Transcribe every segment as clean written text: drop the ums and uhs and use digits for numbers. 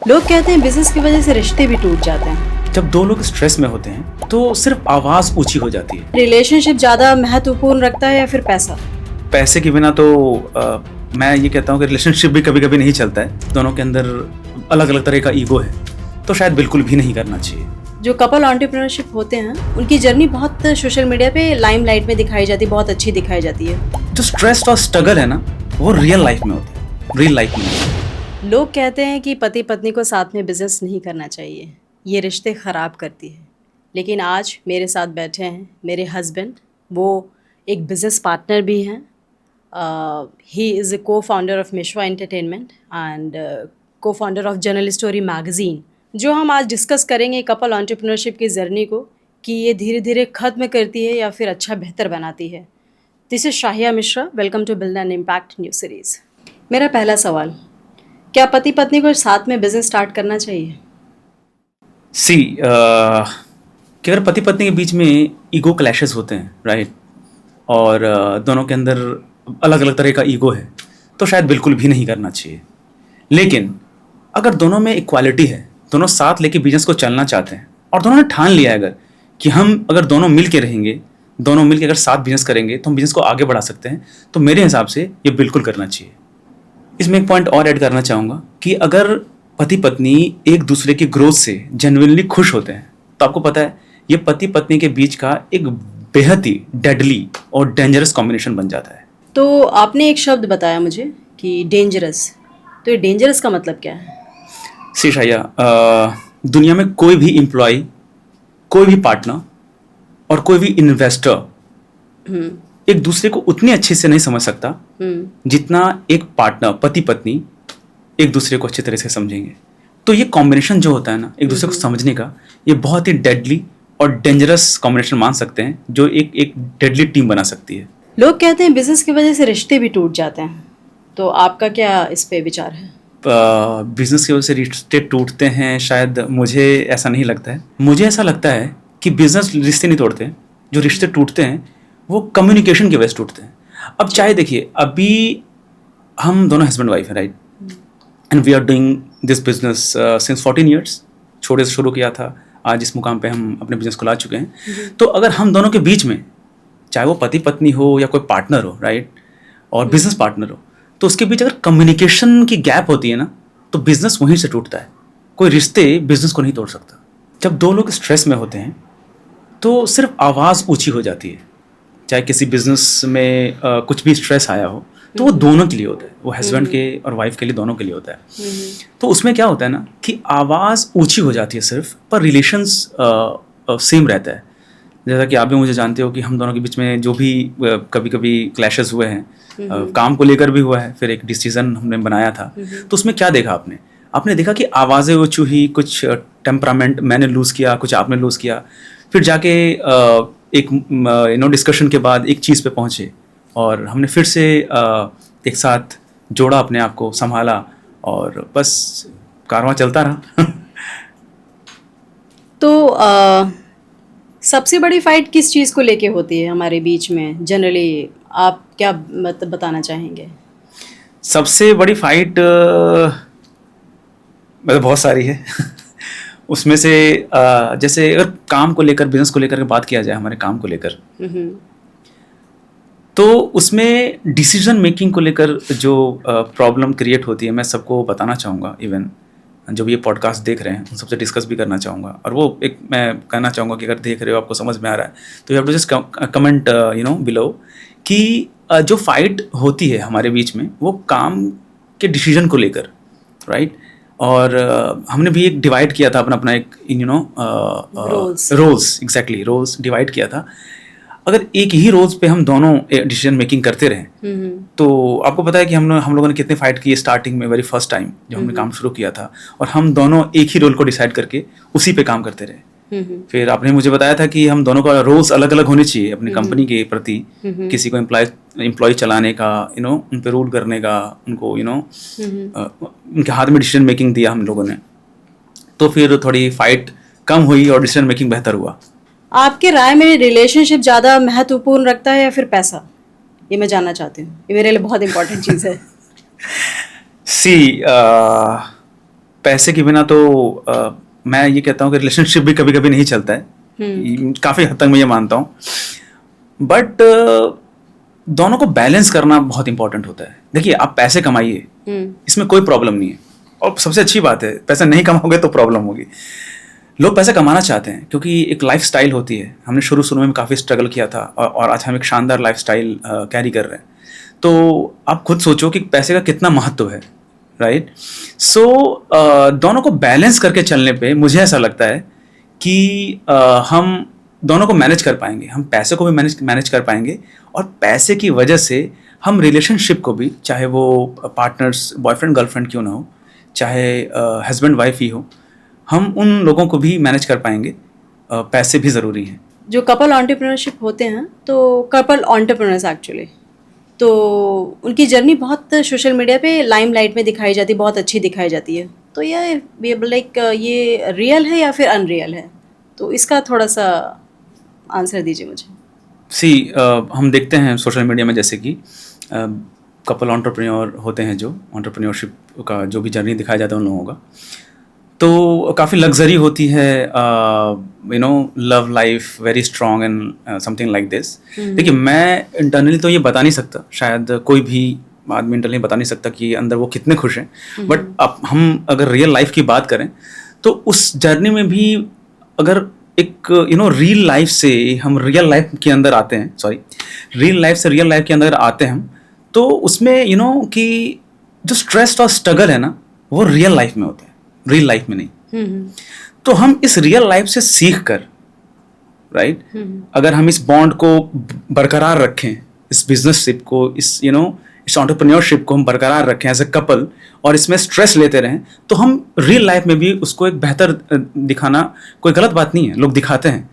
लोग कहते हैं बिजनेस की वजह से रिश्ते भी टूट जाते हैं। जब दो लोग स्ट्रेस में होते हैं तो सिर्फ आवाज ऊंची हो जाती है। रिलेशनशिप ज्यादा महत्वपूर्ण रखता है या फिर पैसा? पैसे के बिना तो मैं ये कहता हूँ कि रिलेशनशिप भी कभी कभी नहीं चलता है। दोनों के अंदर अलग अलग तरह का ईगो है, तो शायद बिल्कुल भी नहीं करना चाहिए। जो कपल एंटरप्रेन्योरशिप होते हैं उनकी जर्नी बहुत सोशल मीडिया पे लाइमलाइट में दिखाई जाती है, बहुत अच्छी दिखाई जाती है। जो स्ट्रेस और स्ट्रगल है ना, वो रियल लाइफ में होती है, रियल लाइफ में। लोग कहते हैं कि पति पत्नी को साथ में बिजनेस नहीं करना चाहिए, ये रिश्ते ख़राब करती है। लेकिन आज मेरे साथ बैठे हैं मेरे हस्बैंड, वो एक बिज़नेस पार्टनर भी हैं। ही इज़ अ को फाउंडर ऑफ मिश्वा एंटरटेनमेंट एंड को founder of journal story magazine. जो हम आज डिस्कस करेंगे कपल एंटरप्रेन्योरशिप की जर्नी को, कि ये धीरे धीरे ख़त्म करती है या फिर अच्छा बेहतर बनाती है। This is Shahiya Mishra, welcome to build and impact new series. मेरा पहला सवाल, क्या पति पत्नी को साथ में बिजनेस स्टार्ट करना चाहिए? कि अगर पति पत्नी के बीच में ईगो क्लैशेस होते हैं, राइट, और दोनों के अंदर अलग अलग तरह का ईगो है, तो शायद बिल्कुल भी नहीं करना चाहिए। लेकिन अगर दोनों में इक्वालिटी है, दोनों साथ लेके बिजनेस को चलना चाहते हैं और दोनों ने ठान लिया है अगर कि हम अगर दोनों मिल के रहेंगे, दोनों मिल के अगर साथ बिजनेस करेंगे तो हम बिजनेस को आगे बढ़ा सकते हैं, तो मेरे हिसाब से ये बिल्कुल करना चाहिए। इसमें एक पॉइंट और ऐड करना चाहूँगा कि अगर पति पत्नी एक दूसरे की ग्रोथ से जेन्युइनली खुश होते हैं, तो आपको पता है ये पति पत्नी के बीच का एक बेहद ही डेडली और डेंजरस कॉम्बिनेशन बन जाता है। तो आपने एक शब्द बताया मुझे कि डेंजरस, तो ये डेंजरस का मतलब क्या है? सी शाया, दुनिया में कोई भी एम्प्लॉय, कोई भी पार्टनर और कोई भी इन्वेस्टर एक दूसरे को उतनी अच्छे से नहीं समझ सकता जितना एक पार्टनर, पति पत्नी एक दूसरे को अच्छी तरह से समझेंगे। तो ये कॉम्बिनेशन जो होता है ना, एक दूसरे को समझने का, ये बहुत ही डेडली और डेंजरस कॉम्बिनेशन मान सकते हैं, जो एक डेडली टीम बना सकती है। लोग कहते हैं बिजनेस की वजह से रिश्ते भी टूट जाते हैं, तो आपका क्या इस पे विचार है? बिजनेस की वजह से रिश्ते टूटते हैं, शायद मुझे ऐसा नहीं लगता है। मुझे ऐसा लगता है कि बिजनेस रिश्ते नहीं तोड़ते हैं, जो रिश्ते टूटते हैं वो कम्युनिकेशन की वजह से टूटते हैं। अब चाहे देखिए, अभी हम दोनों हस्बैंड वाइफ हैं, right, and we are doing this business since 14 years. छोटे से शुरू किया था, आज इस मुकाम पे हम अपने बिजनेस को ला चुके हैं। तो अगर हम दोनों के बीच में, चाहे वो पति पत्नी हो या कोई पार्टनर हो, राइट, और बिजनेस पार्टनर हो, तो उसके बीच अगर कम्युनिकेशन की गैप होती है ना, तो बिजनेस वहीं से टूटता है। कोई रिश्ते बिजनेस को नहीं तोड़ सकता। जब दो लोग स्ट्रेस में होते हैं तो सिर्फ आवाज़ ऊंची हो जाती है। चाहे किसी बिजनेस में कुछ भी स्ट्रेस आया हो, तो वो दोनों के लिए होता है, वो हस्बैंड के और वाइफ के लिए, दोनों के लिए होता है। तो उसमें क्या होता है ना कि आवाज़ ऊंची हो जाती है सिर्फ, पर रिलेशंस सेम रहता है। जैसा कि आप भी मुझे जानते हो कि हम दोनों के बीच में जो भी कभी कभी क्लैशेस हुए हैं, काम को लेकर भी हुआ है, फिर एक डिसीजन हमने बनाया था, तो उसमें क्या देखा आपने देखा कि आवाज़ें ऊंची हुई, कुछ टेम्परामेंट मैंने लूज़ किया, कुछ आपने लूज़ किया, फिर जाके एक डिस्कशन के बाद एक चीज़ पे पहुँचे और हमने फिर से एक साथ जोड़ा, अपने आप को संभाला और बस कारवां चलता रहा। तो सबसे बड़ी फाइट किस चीज़ को लेके होती है हमारे बीच में जनरली, आप क्या मतलब बताना चाहेंगे? सबसे बड़ी फाइट मतलब बहुत सारी है। उसमें से जैसे अगर काम को लेकर, बिजनेस को लेकर बात किया जाए, हमारे काम को लेकर, तो उसमें डिसीजन मेकिंग को लेकर जो प्रॉब्लम क्रिएट होती है, मैं सबको बताना चाहूँगा, इवन जो भी ये पॉडकास्ट देख रहे हैं उन सबसे डिस्कस भी करना चाहूँगा। और वो एक मैं कहना चाहूँगा कि अगर देख रहे हो, आपको समझ में आ रहा है, तो you have to just comment below कि जो फाइट होती है हमारे बीच में, वो काम के डिसीजन को लेकर, राइट। और हमने भी एक डिवाइड किया था अपना एक रोल्स, एग्जैक्टली रोल्स डिवाइड किया था। अगर एक ही रोल्स पे हम दोनों डिसीजन मेकिंग करते रहें, तो आपको पता है कि हम लोगों ने कितने फाइट किए स्टार्टिंग में, वेरी फर्स्ट टाइम जब हमने काम शुरू किया था, और हम दोनों एक ही रोल को डिसाइड करके उसी पे काम करते रहे। फिर आपने मुझे बताया था कि हम दोनों का रोल्स अलग अलग होने चाहिए अपनी कंपनी के प्रति। किसी को एम्प्लॉय चलाने का, उन पे रूल करने का, उनको उनके हाथ में डिसीजन मेकिंग दिया हम लोगों ने, तो फिर थोड़ी फाइट कम हुई और डिसीजन मेकिंग बेहतर हुआ। आपके राय में रिलेशनशिप ज़्यादा महत्वपूर्ण रखता है या फिर पैसा? ये मैं जानना चाहती हूँ, ये मेरे लिए बहुत इंपॉर्टेंट चीज़ है। पैसे के बिना तो मैं ये कहता हूँ कि रिलेशनशिप भी कभी कभी नहीं चलता है, काफ़ी हद तक मैं ये मानता हूँ। बट दोनों को बैलेंस करना बहुत इंपॉर्टेंट होता है। देखिए, आप पैसे कमाइए, इसमें कोई प्रॉब्लम नहीं है, और सबसे अच्छी बात है, पैसे नहीं कमाओगे तो प्रॉब्लम होगी। लोग पैसे कमाना चाहते हैं क्योंकि एक लाइफ स्टाइल होती है। हमने शुरू में काफ़ी स्ट्रगल किया था और आज हम एक शानदार लाइफ स्टाइल कैरी कर रहे हैं। तो आप खुद सोचो कि पैसे का कितना महत्व है, राइट? सो दोनों को बैलेंस करके चलने पे मुझे ऐसा लगता है कि हम दोनों को मैनेज कर पाएंगे। हम पैसे को भी मैनेज कर पाएंगे, और पैसे की वजह से हम रिलेशनशिप को भी, चाहे वो पार्टनर्स बॉयफ्रेंड गर्लफ्रेंड क्यों ना हो, चाहे हस्बैंड वाइफ ही हो, हम उन लोगों को भी मैनेज कर पाएंगे। पैसे भी ज़रूरी हैं। जो कपल एंटरप्रेन्योरशिप होते हैं, तो कपल एंटरप्रेन्योर्स एक्चुअली, तो उनकी जर्नी बहुत सोशल मीडिया पे लाइमलाइट में दिखाई जाती है, बहुत अच्छी दिखाई जाती है। तो ये लाइक ये रियल है या फिर अनरियल है? तो इसका थोड़ा सा आंसर दीजिए मुझे। हम देखते हैं सोशल मीडिया में, जैसे कि कपल एंटरप्रेन्योर होते हैं, जो एंटरप्रेन्योरशिप का जो भी जर्नी दिखाया जाता है उन लोगों का, तो काफ़ी लग्जरी होती है, love life very strong and something like this. देखिए, मैं इंटरनली तो ये बता नहीं सकता, शायद कोई भी आदमी इंटरनली बता नहीं सकता कि अंदर वो कितने खुश हैं। बट अब हम अगर रियल लाइफ की बात करें, तो उस जर्नी में भी अगर एक रियल लाइफ से हम रियल लाइफ के अंदर आते हैं, रियल लाइफ से रियल लाइफ के अंदर आते हैं हम, तो उसमें कि जो स्ट्रेस और स्ट्रगल है ना, वो रियल लाइफ में होता है, रियल लाइफ में नहीं। तो हम इस रियल लाइफ से सीख कर, राइट, अगर हम इस बॉन्ड को बरकरार रखें, इस बिजनेसशिप को, इस इस एंटरप्रेन्योरशिप को हम बरकरार रखें एज ए कपल, और इसमें स्ट्रेस लेते रहें, तो हम रियल लाइफ में भी उसको एक बेहतर दिखाना कोई गलत बात नहीं है। लोग दिखाते हैं,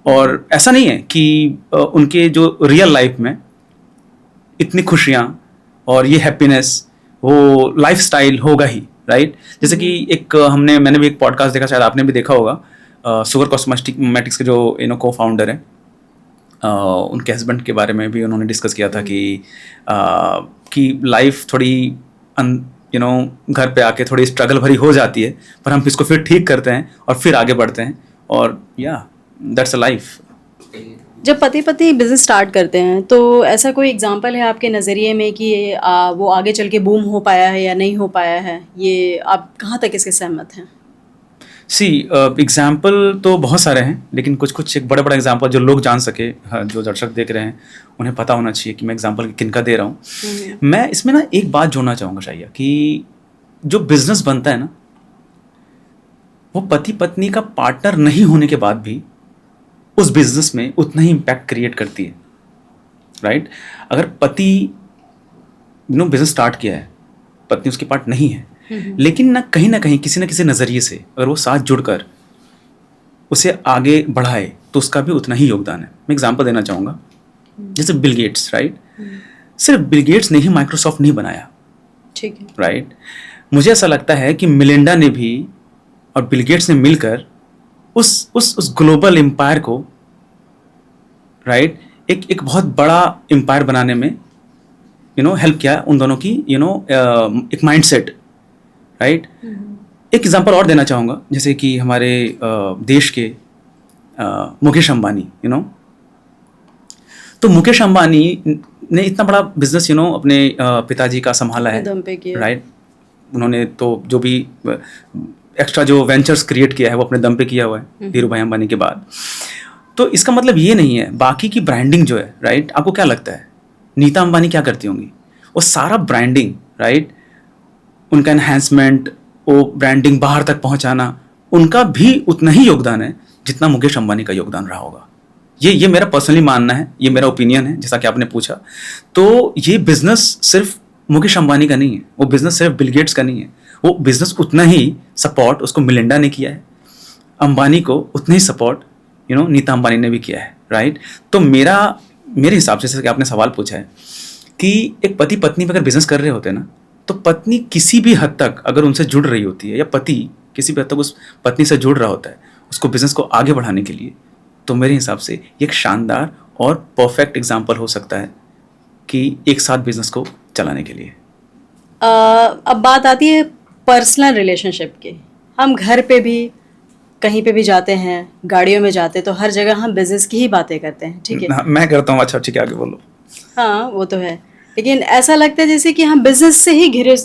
और ऐसा नहीं है कि उनके जो रियल लाइफ में इतनी खुशियाँ और ये हैप्पीनेस, वो लाइफ स्टाइल होगा ही, राइट? जैसे कि मैंने भी एक पॉडकास्ट देखा, शायद आपने भी देखा होगा, सुगर कॉस्मेटिक्स के जो को फाउंडर हैं, उनके हस्बैंड के बारे में भी उन्होंने डिस्कस किया था कि लाइफ थोड़ी घर पे आके थोड़ी स्ट्रगल भरी हो जाती है, पर हम इसको फिर ठीक करते हैं और फिर आगे बढ़ते हैं, और दैट्स अ लाइफ। जब पति पत्नी बिजनेस स्टार्ट करते हैं, तो ऐसा कोई एग्जांपल है आपके नज़रिए में कि वो आगे चल के बूम हो पाया है या नहीं हो पाया है? ये आप कहाँ तक इसके सहमत हैं? एग्जाम्पल तो बहुत सारे हैं, लेकिन कुछ एक बड़ा एग्जाम्पल जो लोग जान सके, जो दर्शक देख रहे हैं, उन्हें पता होना चाहिए कि मैं एग्जाम्पल किनका दे रहा हूँ। मैं इसमें ना एक बात जोड़ना चाहूँगा शायद, कि जो बिजनेस बनता है ना, वो पति पत्नी का पार्टनर नहीं होने के बाद भी उस बिजनेस में उतना ही इम्पैक्ट क्रिएट करती है, राइट? अगर पति बिजनेस स्टार्ट किया है, पत्नी उसके पार्ट नहीं है, लेकिन ना कहीं किसी न किसी नज़रिए से अगर वो साथ जुड़कर उसे आगे बढ़ाए, तो उसका भी उतना ही योगदान है। मैं एग्जांपल देना चाहूँगा, जैसे बिल गेट्स, राइट? सिर्फ बिल गेट्स ने ही माइक्रोसॉफ्ट नहीं बनाया, ठीक है, राइट? मुझे ऐसा लगता है कि मिलिंडा ने भी और बिल गेट्स ने मिलकर उस ग्लोबल एम्पायर को, राइट, एक बहुत बड़ा एम्पायर बनाने में हेल्प किया उन दोनों की, एक माइंडसेट, राइट? एक एग्जांपल और देना चाहूँगा, जैसे कि हमारे देश के मुकेश अंबानी, तो मुकेश अंबानी ने इतना बड़ा बिजनेस अपने पिताजी का संभाला है, राइट? उन्होंने तो जो भी एक्स्ट्रा जो वेंचर्स क्रिएट किया है वो अपने दम पे किया हुआ है, धीरू भाई अंबानी के बाद। तो इसका मतलब ये नहीं है बाकी की ब्रांडिंग जो है, राइट, आपको क्या लगता है नीता अंबानी क्या करती होंगी? वो सारा ब्रांडिंग, राइट, उनका एनहेंसमेंट, वो ब्रांडिंग बाहर तक पहुंचाना, उनका भी उतना ही योगदान है जितना मुकेश अंबानी का योगदान रहा होगा। ये मेरा पर्सनली मानना है, ये मेरा ओपिनियन है, जैसा कि आपने पूछा। तो ये बिजनेस सिर्फ मुकेश अंबानी का नहीं है, वो बिजनेस सिर्फ बिल गेट्स का नहीं है, वो बिजनेस उतना ही सपोर्ट उसको मिलिंडा ने किया है, अंबानी को उतना ही सपोर्ट नीता अंबानी ने भी किया है, राइट? तो मेरे हिसाब से, जैसे कि आपने सवाल पूछा है कि एक पति पत्नी अगर बिजनेस कर रहे होते हैं ना, तो पत्नी किसी भी हद तक अगर उनसे जुड़ रही होती है, या पति किसी भी हद तक उस पत्नी से जुड़ रहा होता है उसको बिजनेस को आगे बढ़ाने के लिए, तो मेरे हिसाब से एक शानदार और परफेक्ट एग्जाम्पल हो सकता है कि एक साथ बिजनेस को चलाने के लिए। अब बात आती है पर्सनल रिलेशनशिप की, हम घर पे भी, कहीं पे भी जाते हैं, गाड़ियों में जाते हैं, तो हर जगह हम बिजनेस की ही बातें करते हैं, ठीक है। मैं करता हूँ। अच्छा ठीक है, आगे बोलो। हाँ वो तो है, लेकिन ऐसा लगता है जैसे कि हम बिजनेस से ही घिरे,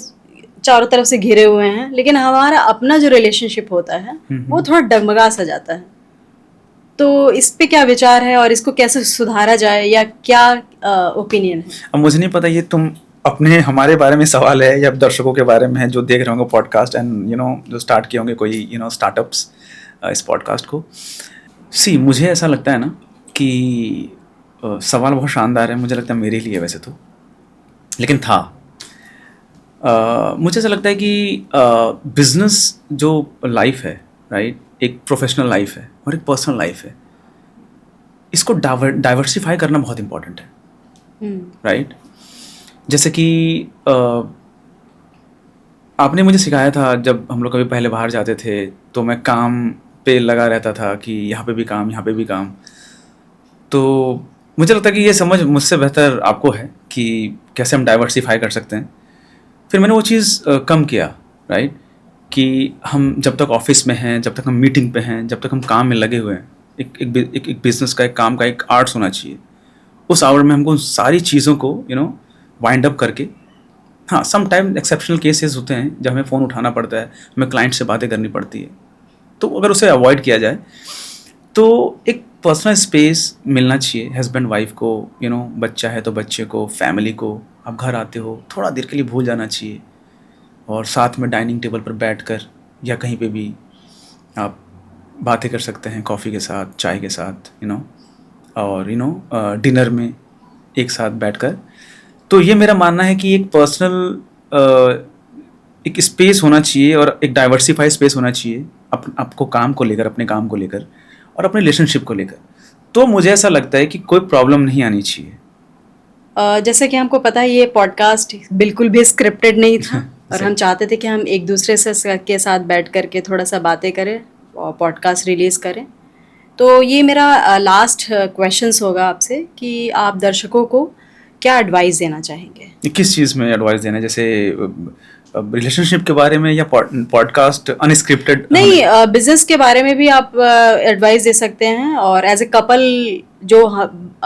चारों तरफ से घिरे हुए हैं, लेकिन हमारा अपना जो रिलेशनशिप होता है वो थोड़ा डगमगा सा जाता है। तो इस पे क्या विचार है और इसको कैसे सुधारा जाए, या क्या ओपिनियन है? अब मुझे नहीं पता ये तुम अपने हमारे बारे में सवाल है या दर्शकों के बारे में है जो देख रहे होंगे पॉडकास्ट एंड जो स्टार्ट किए होंगे कोई स्टार्टअप्स इस पॉडकास्ट को। सी मुझे ऐसा लगता है ना कि सवाल बहुत शानदार है, मुझे लगता है मेरे लिए वैसे तो, लेकिन था मुझे ऐसा लगता है कि बिजनेस जो लाइफ है, राइट, एक प्रोफेशनल लाइफ है और एक पर्सनल लाइफ है, इसको डाइवर्सिफाई करना बहुत इम्पोर्टेंट है, राइट। जैसे कि आपने मुझे सिखाया था जब हम लोग कभी पहले बाहर जाते थे तो मैं काम पे लगा रहता था कि यहाँ पे भी काम, यहाँ पे भी काम। तो मुझे लगता है कि ये समझ मुझसे बेहतर आपको है कि कैसे हम डाइवर्सिफाई कर सकते हैं। फिर मैंने वो चीज़ कम किया, राइट, कि हम जब तक ऑफिस में हैं, जब तक हम मीटिंग पे हैं, जब तक हम काम में लगे हुए हैं, एक बिजनेस का, एक काम का एक आर्ट्स होना चाहिए। उस आवर में हमको उन सारी चीज़ों को वाइंड अप करके, हाँ सम टाइम एक्सेप्शनल केसेस होते हैं जब हमें फ़ोन उठाना पड़ता है, हमें क्लाइंट से बातें करनी पड़ती है, तो अगर उसे अवॉइड किया जाए तो एक पर्सनल स्पेस मिलना चाहिए हस्बैंड वाइफ को, बच्चा है तो बच्चे को, फैमिली को। आप घर आते हो, थोड़ा देर के लिए भूल जाना चाहिए और साथ में डाइनिंग टेबल पर बैठकर या कहीं पे भी आप बातें कर सकते हैं, कॉफ़ी के साथ, चाय के साथ, और डिनर में एक साथ बैठकर। तो ये मेरा मानना है कि एक पर्सनल एक स्पेस होना चाहिए और एक डाइवर्सिफाई स्पेस होना चाहिए आपको काम को लेकर, अपने काम को लेकर और अपने रिलेशनशिप को लेकर। तो मुझे ऐसा लगता है कि कोई प्रॉब्लम नहीं आनी चाहिए। जैसे कि हमको पता है ये पॉडकास्ट बिल्कुल भी स्क्रिप्टेड नहीं था और हम चाहते थे कि हम एक दूसरे से के साथ बैठ करके थोड़ा सा बातें करें और पॉडकास्ट रिलीज़ करें। तो ये मेरा लास्ट क्वेश्चंस होगा आपसे कि आप दर्शकों को क्या एडवाइस देना चाहेंगे? किस चीज़ में एडवाइस देना है? जैसे रिलेशनशिप के बारे में या पॉडकास्ट अनस्क्रिप्टेड? नहीं, बिजनेस के बारे में भी आप एडवाइस दे सकते हैं, और एज ए कपल जो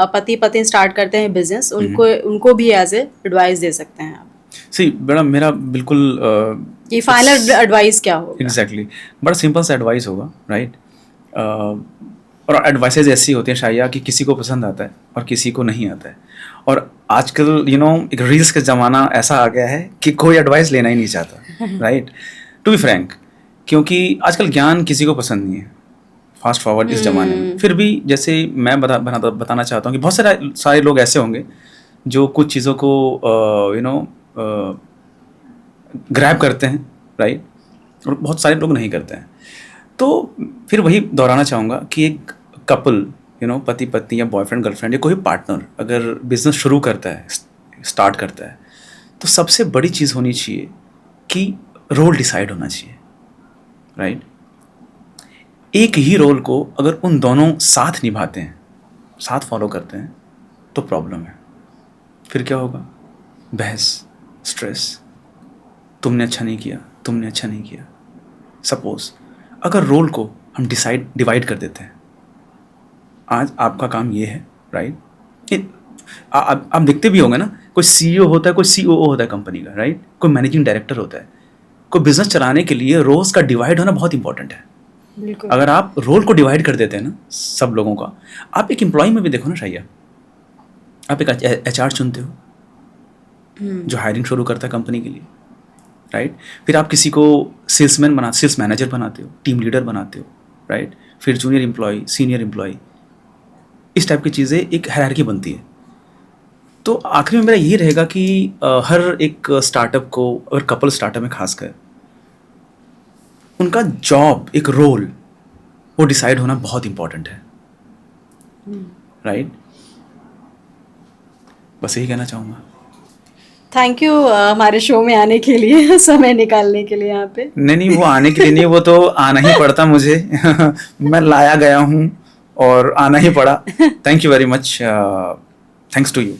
पति पत्नी स्टार्ट करते हैं बिजनेस, उनको भी एज ए एडवाइस दे सकते हैं आप। सी बड़ा मेरा बिल्कुल ये फाइनल एडवाइस क्या होगा? एग्जैक्टली, बड़ा सिंपल सा एडवाइस होगा, राइट। और एडवाइसेज ऐसी होती हैं शायद कि किसी को पसंद आता है और किसी को नहीं आता है। और आजकल एक रील्स का ज़माना ऐसा आ गया है कि कोई एडवाइस लेना ही नहीं चाहता, राइट, टू बी फ्रैंक, क्योंकि आजकल ज्ञान किसी को पसंद नहीं है, फास्ट फॉरवर्ड इस ज़माने में। फिर भी जैसे मैं बताना चाहता हूँ कि बहुत सारे लोग ऐसे होंगे जो कुछ चीज़ों को ग्रैब करते हैं, राइट, और बहुत सारे लोग नहीं करते हैं। तो फिर वही दोहराना चाहूँगा कि एक कपल, पति पत्नी या बॉयफ्रेंड गर्लफ्रेंड या कोई पार्टनर अगर बिजनेस शुरू करता है, स्टार्ट करता है, तो सबसे बड़ी चीज़ होनी चाहिए कि रोल डिसाइड होना चाहिए, राइट। एक ही रोल को अगर उन दोनों साथ निभाते हैं, साथ फॉलो करते हैं, तो प्रॉब्लम है। फिर क्या होगा? बहस, स्ट्रेस, तुमने अच्छा नहीं किया, तुमने अच्छा नहीं किया। सपोज अगर रोल को हम डिवाइड कर देते हैं, आज आपका काम ये है, राइट। आप देखते भी होंगे ना, कोई सीईओ होता है, कोई सीओओ होता है कंपनी का, राइट, कोई मैनेजिंग डायरेक्टर होता है। कोई बिजनेस चलाने के लिए रोल्स का डिवाइड होना बहुत इंपॉर्टेंट है। अगर आप रोल को डिवाइड कर देते हैं ना सब लोगों का, आप एक एम्प्लॉय में भी देखो ना शायद, आप एक एचआर चुनते हो जो हायरिंग शुरू करता है कंपनी के लिए, राइट। फिर आप किसी को सेल्स मैनेजर बनाते हो, टीम लीडर बनाते हो, राइट। फिर जूनियर एम्प्लॉय, सीनियर एम्प्लॉय, इस टाइप की चीज़ें एक हायरार्की बनती है। तो आखिर में मेरा यही रहेगा कि हर एक स्टार्टअप को, और कपल स्टार्टअप में खासकर, उनका जॉब, एक रोल, वो डिसाइड होना बहुत इम्पॉर्टेंट है, राइट। बस यही कहना चाहूँगा। थैंक यू हमारे शो में आने के लिए, समय निकालने के लिए यहाँ पे। नहीं, वो आने के लिए नहीं, वो तो आना ही पड़ता मुझे। मैं लाया गया हूँ और आना ही पड़ा। Thank you very much, thanks to you.